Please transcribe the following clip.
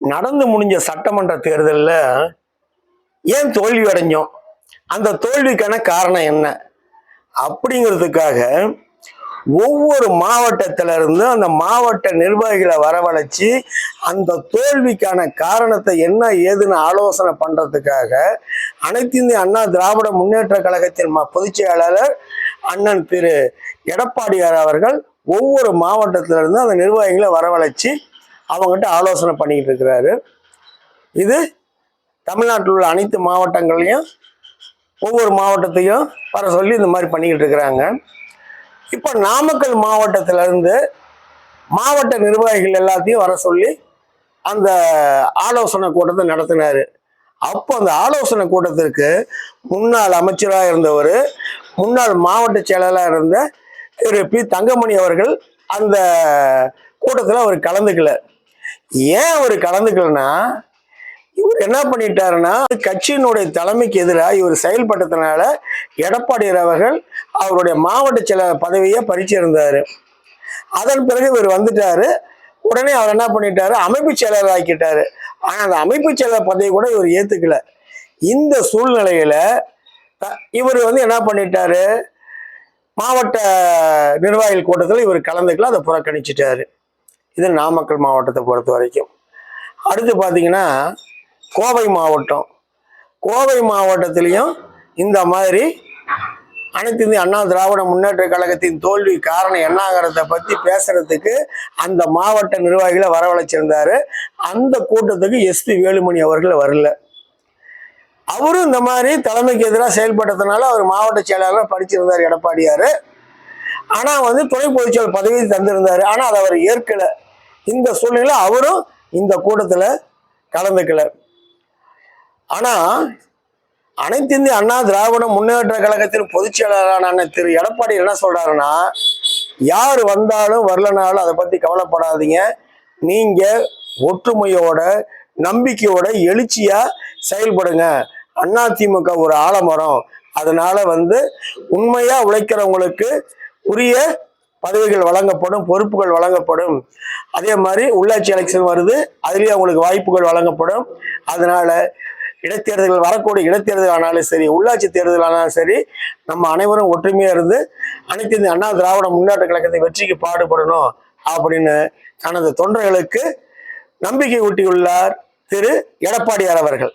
நடந்து முடிஞ்ச சட்டமன்ற தேர்தலில் ஏன் தோல்வி அடைஞ்சோம், அந்த தோல்விக்கான காரணம் என்ன அப்படிங்கிறதுக்காக ஒவ்வொரு மாவட்டத்தில இருந்து அந்த மாவட்ட நிர்வாகிகளை வரவழைச்சு அந்த தோல்விக்கான காரணத்தை என்ன ஏதுன்னு ஆலோசனை பண்றதுக்காக அனைத்து இந்திய அண்ணா திராவிட முன்னேற்ற கழகத்தின் பொதுச் செயலாளர் அண்ணன் திரு எடப்பாடியார் அவர்கள் ஒவ்வொரு மாவட்டத்திலிருந்து அந்த நிர்வாகிகளை வரவழைச்சு அவங்ககிட்ட ஆலோசனை பண்ணிக்கிட்டு இருக்கிறாரு. இது தமிழ்நாட்டில் உள்ள அனைத்து மாவட்டங்களையும் ஒவ்வொரு மாவட்டத்தையும் வர சொல்லி இந்த மாதிரி பண்ணிக்கிட்டு இருக்கிறாங்க. இப்போ நாமக்கல் மாவட்டத்திலிருந்து மாவட்ட நிர்வாகிகள் எல்லாத்தையும் வர சொல்லி அந்த ஆலோசனை கூட்டத்தை நடத்தினார். அப்போ அந்த ஆலோசனை கூட்டத்திற்கு முன்னாள் அமைச்சராக இருந்தவர், முன்னாள் மாவட்ட செயலாளராக இருந்த திரு பி தங்கமணி அவர்கள் அந்த கூட்டத்தில் அவர் கலந்துக்கல. ஏன் அவர் கலந்துக்கலன்னா, இவர் என்ன பண்ணிட்டாருன்னா கட்சியினுடைய தலைமைக்கு எதிராக இவர் செயல்பட்டதுனால எடப்பாடியார் அவர்கள் அவருடைய மாவட்ட செயலாளர் பதவியை பறிச்சிருந்தாரு. அதன் பிறகு இவர் வந்துட்டாரு. உடனே அவர் என்ன பண்ணிட்டாரு, அமைப்பு செயலாளர் ஆக்கிட்டாரு. ஆனா அந்த அமைப்பு செயலாளர் பதவியை கூட இவர் ஏத்துக்கல. இந்த சூழ்நிலையில இவர் என்ன பண்ணிட்டாரு, மாவட்ட நிர்வாகிகள் கூட்டத்தில் இவர் கலந்துக்கல, அதை புறக்கணிச்சிட்டாரு. இது நாமக்கல் மாவட்டத்தை பொறுத்த வரைக்கும். அடுத்து பார்த்தீங்கன்னா கோவை மாவட்டம். கோவை மாவட்டத்திலையும் இந்த மாதிரி அனைத்து இந்திய அண்ணா திராவிட முன்னேற்ற கழகத்தின் தோல்வி காரணம் என்னங்கிறத பற்றி பேசுறதுக்கு அந்த மாவட்ட நிர்வாகிகளை வரவழைச்சிருந்தாரு. அந்த கூட்டத்துக்கு எஸ்பி வேலுமணி அவர்கள் வரல. அவரும் இந்த மாதிரி தலைமைக்கு எதிராக செயல்பட்டதுனால அவர் மாவட்ட செயலாளர் படிச்சிருந்தார் எடப்பாடியார். ஆனால் துணை பொதுச்செயலாளர் பதவியை தந்திருந்தாரு. ஆனால் அதை அவர் ஏற்கல. இந்த சூழ்நிலை அவரும் இந்த கூட்டத்தில் கலந்துக்கல. ஆனால் அனைத்து இந்திய அண்ணா திராவிட முன்னேற்ற கழகத்தின் பொதுச் செயலாளரான திரு எடப்பாடி என்ன சொல்றாருன்னா, யார் வந்தாலும் வரலனாலும் அதை பற்றி கவலைப்படாதீங்க, நீங்க ஒற்றுமையோட நம்பிக்கையோட எழுச்சியா செயல்படுங்க. அதிமுக ஒரு ஆலமரம், அதனால உண்மையா உழைக்கிறவங்களுக்கு உரிய பதவிகள் வழங்கப்படும், பொறுப்புகள் வழங்கப்படும். அதே மாதிரி உள்ளாட்சி எலெக்ஷன் வருது, அதுலேயே அவங்களுக்கு வாய்ப்புகள் வழங்கப்படும். அதனால இடைத்தேர்தல்கள் வரக்கூடிய இடைத்தேர்தல் ஆனாலும் சரி, உள்ளாட்சி தேர்தல் ஆனாலும் சரி, நம்ம அனைவரும் ஒற்றுமையா இருந்து அனைத்து இந்த அண்ணா திராவிட முன்னேற்ற கழகத்தை வெற்றிக்கு பாடுபடணும் அப்படின்னு தனது தொண்டர்களுக்கு நம்பிக்கை ஊட்டியுள்ளார் திரு எடப்பாடியார் அவர்கள்.